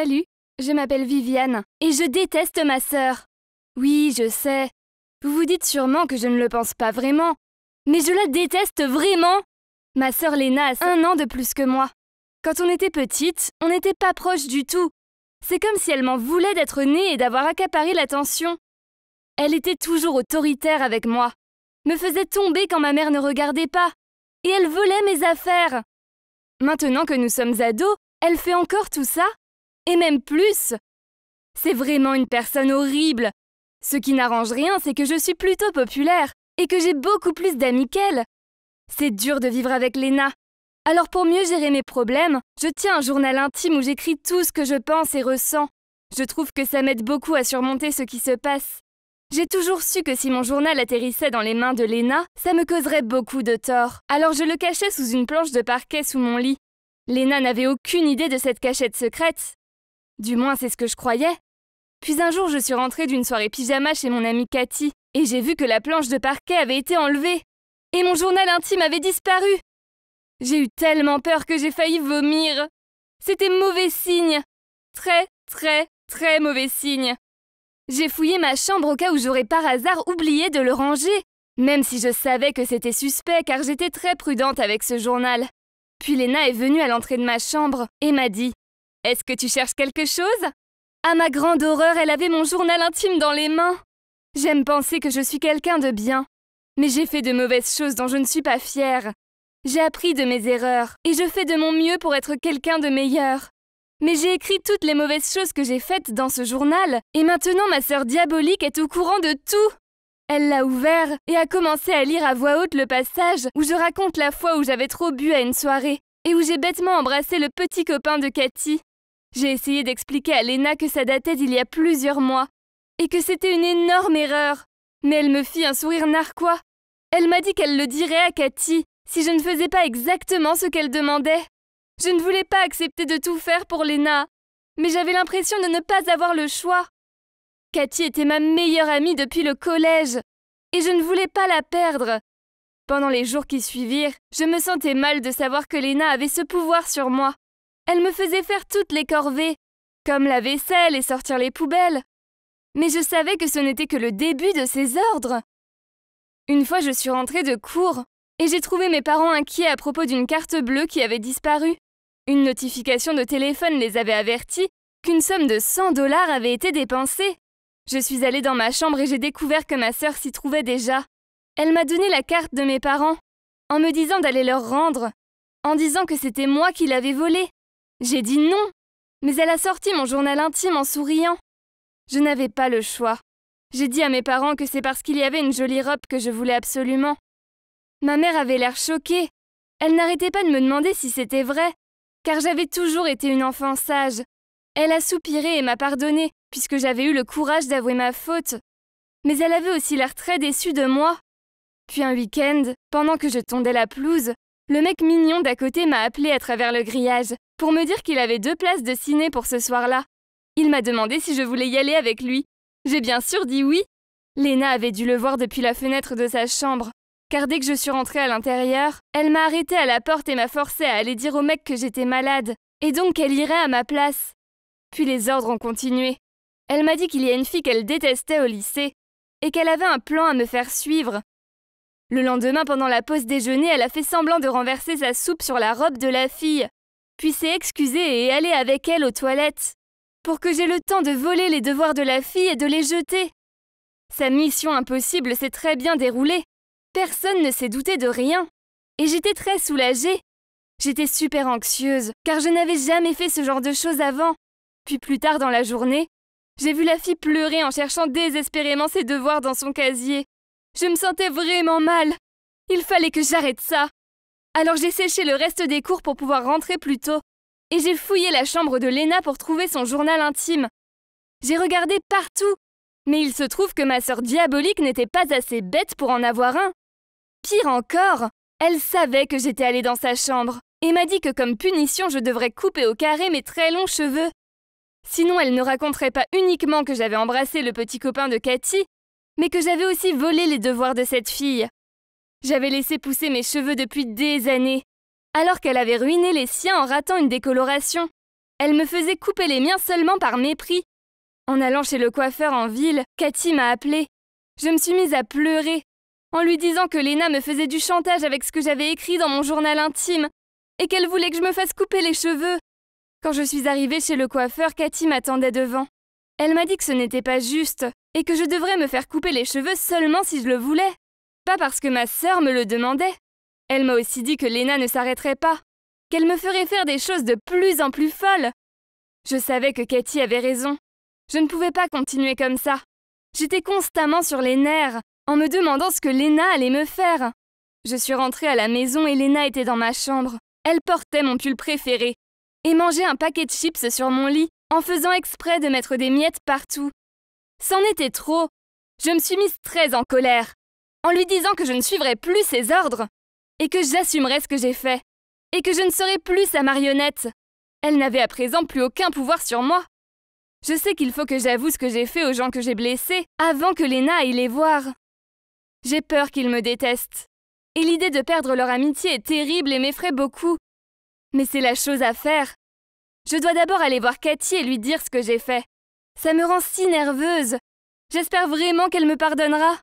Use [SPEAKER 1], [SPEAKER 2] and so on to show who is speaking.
[SPEAKER 1] Salut, je m'appelle Viviane et je déteste ma sœur. Oui, je sais. Vous vous dites sûrement que je ne le pense pas vraiment, mais je la déteste vraiment. Ma sœur Léna a 1 an de plus que moi. Quand on était petite, on n'était pas proches du tout. C'est comme si elle m'en voulait d'être née et d'avoir accaparé l'attention. Elle était toujours autoritaire avec moi, me faisait tomber quand ma mère ne regardait pas, et elle volait mes affaires. Maintenant que nous sommes ados, elle fait encore tout ça, et même plus. C'est vraiment une personne horrible. Ce qui n'arrange rien, c'est que je suis plutôt populaire, et que j'ai beaucoup plus d'amis qu'elle. C'est dur de vivre avec Léna. Alors pour mieux gérer mes problèmes, je tiens un journal intime où j'écris tout ce que je pense et ressens. Je trouve que ça m'aide beaucoup à surmonter ce qui se passe. J'ai toujours su que si mon journal atterrissait dans les mains de Léna, ça me causerait beaucoup de tort. Alors je le cachais sous une planche de parquet sous mon lit. Léna n'avait aucune idée de cette cachette secrète. Du moins, c'est ce que je croyais. Puis un jour, je suis rentrée d'une soirée pyjama chez mon amie Cathy, et j'ai vu que la planche de parquet avait été enlevée. Et mon journal intime avait disparu. J'ai eu tellement peur que j'ai failli vomir. C'était mauvais signe. Très mauvais signe. J'ai fouillé ma chambre au cas où j'aurais par hasard oublié de le ranger, même si je savais que c'était suspect car j'étais très prudente avec ce journal. Puis Léna est venue à l'entrée de ma chambre et m'a dit « Est-ce que tu cherches quelque chose ?» À ma grande horreur, elle avait mon journal intime dans les mains. J'aime penser que je suis quelqu'un de bien, mais j'ai fait de mauvaises choses dont je ne suis pas fière. J'ai appris de mes erreurs et je fais de mon mieux pour être quelqu'un de meilleur. Mais j'ai écrit toutes les mauvaises choses que j'ai faites dans ce journal et maintenant ma sœur diabolique est au courant de tout. Elle l'a ouvert et a commencé à lire à voix haute le passage où je raconte la fois où j'avais trop bu à une soirée et où j'ai bêtement embrassé le petit copain de Cathy. J'ai essayé d'expliquer à Léna que ça datait d'il y a plusieurs mois et que c'était une énorme erreur. Mais elle me fit un sourire narquois. Elle m'a dit qu'elle le dirait à Cathy si je ne faisais pas exactement ce qu'elle demandait. Je ne voulais pas accepter de tout faire pour Léna, mais j'avais l'impression de ne pas avoir le choix. Cathy était ma meilleure amie depuis le collège, et je ne voulais pas la perdre. Pendant les jours qui suivirent, je me sentais mal de savoir que Léna avait ce pouvoir sur moi. Elle me faisait faire toutes les corvées, comme la vaisselle et sortir les poubelles. Mais je savais que ce n'était que le début de ses ordres. Une fois, je suis rentrée de cours, et j'ai trouvé mes parents inquiets à propos d'une carte bleue qui avait disparu. Une notification de téléphone les avait avertis qu'une somme de 100 $ avait été dépensée. Je suis allée dans ma chambre et j'ai découvert que ma sœur s'y trouvait déjà. Elle m'a donné la carte de mes parents, en me disant d'aller leur rendre, en disant que c'était moi qui l'avais volée. J'ai dit non, mais elle a sorti mon journal intime en souriant. Je n'avais pas le choix. J'ai dit à mes parents que c'est parce qu'il y avait une jolie robe que je voulais absolument. Ma mère avait l'air choquée. Elle n'arrêtait pas de me demander si c'était vrai, car j'avais toujours été une enfant sage. Elle a soupiré et m'a pardonné, puisque j'avais eu le courage d'avouer ma faute. Mais elle avait aussi l'air très déçue de moi. Puis un week-end, pendant que je tondais la pelouse, le mec mignon d'à côté m'a appelé à travers le grillage pour me dire qu'il avait 2 places de ciné pour ce soir-là. Il m'a demandé si je voulais y aller avec lui. J'ai bien sûr dit oui. Léna avait dû le voir depuis la fenêtre de sa chambre, car dès que je suis rentrée à l'intérieur, elle m'a arrêtée à la porte et m'a forcée à aller dire au mec que j'étais malade, et donc qu'elle irait à ma place. Puis les ordres ont continué. Elle m'a dit qu'il y a une fille qu'elle détestait au lycée, et qu'elle avait un plan à me faire suivre. Le lendemain, pendant la pause déjeuner, elle a fait semblant de renverser sa soupe sur la robe de la fille, puis s'est excusée et est allée avec elle aux toilettes, pour que j'aie le temps de voler les devoirs de la fille et de les jeter. Sa mission impossible s'est très bien déroulée. Personne ne s'est douté de rien. Et j'étais très soulagée. J'étais super anxieuse, car je n'avais jamais fait ce genre de choses avant. Puis plus tard dans la journée, j'ai vu la fille pleurer en cherchant désespérément ses devoirs dans son casier. Je me sentais vraiment mal. Il fallait que j'arrête ça. Alors j'ai séché le reste des cours pour pouvoir rentrer plus tôt. Et j'ai fouillé la chambre de Léna pour trouver son journal intime. J'ai regardé partout, mais il se trouve que ma sœur diabolique n'était pas assez bête pour en avoir un. Pire encore, elle savait que j'étais allée dans sa chambre et m'a dit que comme punition, je devrais couper au carré mes très longs cheveux. Sinon, elle ne raconterait pas uniquement que j'avais embrassé le petit copain de Cathy, mais que j'avais aussi volé les devoirs de cette fille. J'avais laissé pousser mes cheveux depuis des années, alors qu'elle avait ruiné les siens en ratant une décoloration. Elle me faisait couper les miens seulement par mépris. En allant chez le coiffeur en ville, Cathy m'a appelée. Je me suis mise à pleurer, en lui disant que Léna me faisait du chantage avec ce que j'avais écrit dans mon journal intime, et qu'elle voulait que je me fasse couper les cheveux. Quand je suis arrivée chez le coiffeur, Cathy m'attendait devant. Elle m'a dit que ce n'était pas juste, et que je devrais me faire couper les cheveux seulement si je le voulais. Pas parce que ma sœur me le demandait. Elle m'a aussi dit que Léna ne s'arrêterait pas, qu'elle me ferait faire des choses de plus en plus folles. Je savais que Cathy avait raison. Je ne pouvais pas continuer comme ça. J'étais constamment sur les nerfs, en me demandant ce que Léna allait me faire. Je suis rentrée à la maison et Léna était dans ma chambre. Elle portait mon pull préféré et mangeait un paquet de chips sur mon lit en faisant exprès de mettre des miettes partout. C'en était trop. Je me suis mise très en colère, en lui disant que je ne suivrais plus ses ordres et que j'assumerais ce que j'ai fait et que je ne serais plus sa marionnette. Elle n'avait à présent plus aucun pouvoir sur moi. Je sais qu'il faut que j'avoue ce que j'ai fait aux gens que j'ai blessés avant que Léna aille les voir. J'ai peur qu'ils me détestent. Et l'idée de perdre leur amitié est terrible et m'effraie beaucoup. Mais c'est la chose à faire. Je dois d'abord aller voir Cathy et lui dire ce que j'ai fait. Ça me rend si nerveuse. J'espère vraiment qu'elle me pardonnera.